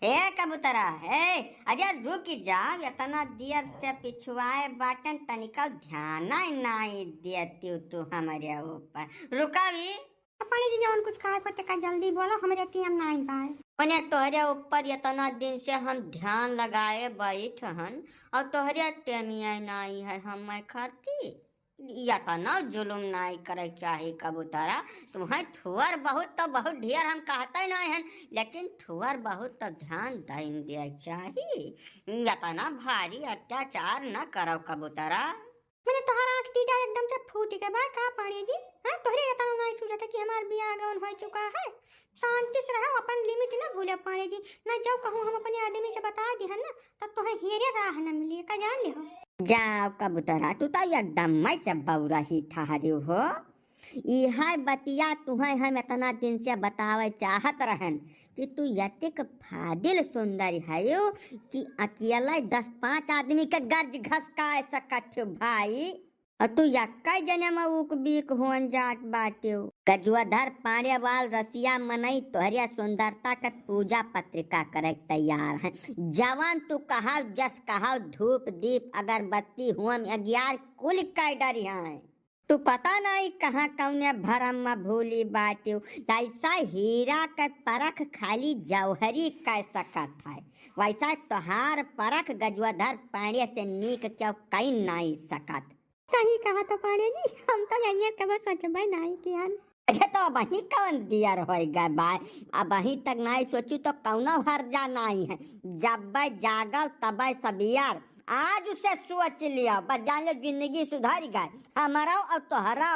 ए कबूतरा है अजय रुक जा। इतना देर से पिछुआए बाटन तनिका ध्यान नहीं देती तू हमारे ऊपर। रुकावी पानी जी जवन कुछ खाए को का जल्दी बोलो, हमरे टीम नहीं पाए। मने तोहरे ऊपर इतना दिन से हम ध्यान लगाए बैठ हन और तोहरे टेमिया नहीं है हम मैं करती। इतना जुलुम नहीं करे चाहे कबूतरा। तुम्हें थुअर बहुत तो बहुत ढेर हम कहते नहीं हैं, लेकिन थुअर बहुत तो ध्यान दें चाहिए। इतना भारी अत्याचार न करो कबूतरा। मैंने तोहरा आँख दीदा एकदम से फूट के बा का पानी जी। हां तोहरे इतना नहीं सूझा था कि हमार बियाह गवन हो चुका है। शांति से रहो, अपन लिमिट ना भूले पानी जी। ना जब कहूं हम अपने आदमी से बता दी है ना तब तो हेरे राह न मिली का जान ले हो। जाओ कबूतरा तू तो एकदम मैं से बौरा ही ठहरी हो। यह बतिया तुम्हें हम इतना दिन से बतावे चाहत रहन कि तू यतिक फादिल सुंदर है कि अकेला 10-5 आदमी के गर्ज घसका सकत हो भाई। और तू यक्का जने में उक बीक होन जात बाटे। गजुआधर पाड़े वाल रसिया मनई तोहरिया सुंदरता के पूजा पत्रिका करे तैयार है। जवान तू कहा जस कहा धूप दीप अगरबत्ती हुम 11 कुल का डरी है। तू पता नहीं कहाँ कौने भरम में भूली बाटे। ऐसा हीरा के परख खाली जौहरी कह सकत है, वैसा तोहार परख गजुआधर पाड़े से नीक क्यों कहीं नहीं सकत। सही कहा तो पानी जी, हम तो यही कब सोचबे नहीं कियान। अरे तो वही कौन दियर होएगा बाय। अब वही तक नहीं सोचू तो कौनो हर्जा नहीं है। जब जागल तब सबियर आज उसे सोच लिया, बस जान लो जिंदगी सुधर गए हमारा और तोहरा।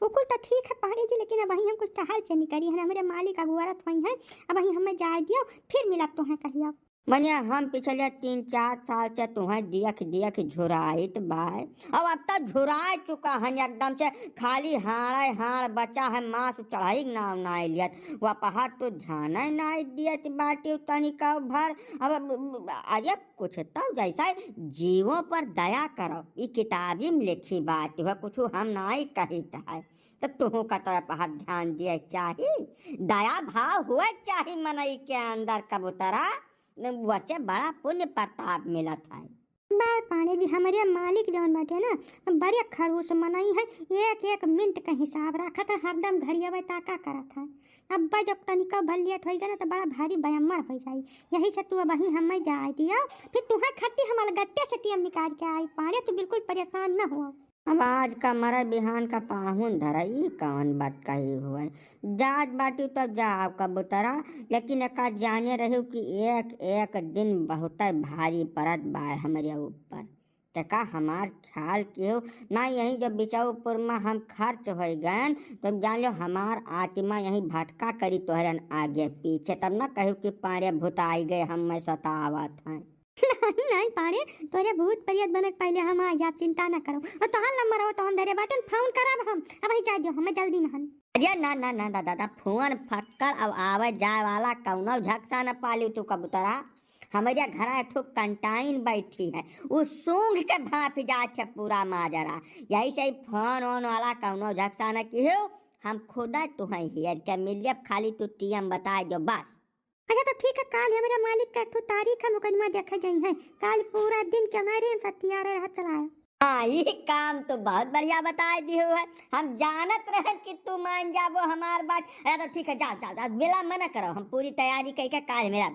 बिल्कुल तो ठीक है पानी जी, लेकिन अब हम कुछ टहल से निकली है। हमारे मालिक अगुवरत हुई है, अब हमें जाए दियो फिर मिलब तो है कहियो। मने हम पिछले 3-4 साल से तुम्हें देख झुराइत बाय। अब तो झुरा चुका है एकदम से। खाली हाड़ बचा है, मांस चढ़ाई नाव नहीं लियत। वह पहाड़ तो ध्यान नहीं दियत बाटे तनिका भर। अब अरे कुछ तो जैसा जीवों पर दया करो, ये किताबी में लिखी बात है, कुछ हम नहीं कहता है। तो तुहू का तो पहाड़ ध्यान दिए चाहिए, दया भाव हुए चाहिए मनई के अंदर कबूतरा। वैसे बड़ा पुण्य प्रताप मिला था। बाय पानी जी, हमारे मालिक जवन बाटे ना बड़े खड़ूस मनई है। एक एक मिनट का हिसाब रखा था, हरदम घड़िया ताका करा था। अब जब तनिका भर लेट हो गया ना तो बड़ा भारी बयम्मर हो जाई। यही से तू अब वही हमें जाए दिया, फिर तुम्हें खट्टी हमारे गट्टे से टीम निकाल के आई। पानी तू बिल्कुल परेशान न हो। अब आज का मरा बिहान का पाहुन धरई कौन बात कही हुआ जात बाटी तो जाओ कबूतरा। लेकिन एक जाने रहे कि एक एक दिन बहुत भारी परत बाय हमारे ऊपर। टका हमार ख्याल क्यों ना यही जब बिचाऊपुर में हम खर्च हो गए तो जान लो हमार आत्मा यही भटका करी तोहरन आगे पीछे। तब ना कहू कि पाड़े भुताई गए हम मैं सतावत हैं। नहीं पाड़े तोरे भूत परियत बनक पहले हम आ जा, चिंता न करो। और तोहर नंबर हो तो हम धरे बटन फोन करब हम। अब ही जा जो हमें जल्दी में हन। अरे ना ना ना दादा फोन फटकर अब आवे जाए वाला कौनो झक्सा न पाली तू कबूतरा। हमारे घर एक कंटाइन बैठी है, उस सूंघ के भाप जाए पूरा माजरा। यही से फोन ओन वाला कौनो झक्सा न की हो। हम खुदा तुम्हें हियर के मिलिए, खाली तू टीएम बता दो बस। अच्छा तो ठीक है, काल है मेरा मालिक का एक तारीख है, मुकदमा देखा जाई है। काल पूरा दिन कमारे सत्यारे रह चलाए। हाँ ये काम तो बहुत बढ़िया बता दी है। हम जानत रहे कि तू मान जाबो हमार बात। अरे तो ठीक है, जा जा बेला मना करो, हम पूरी तैयारी करके काल मेरा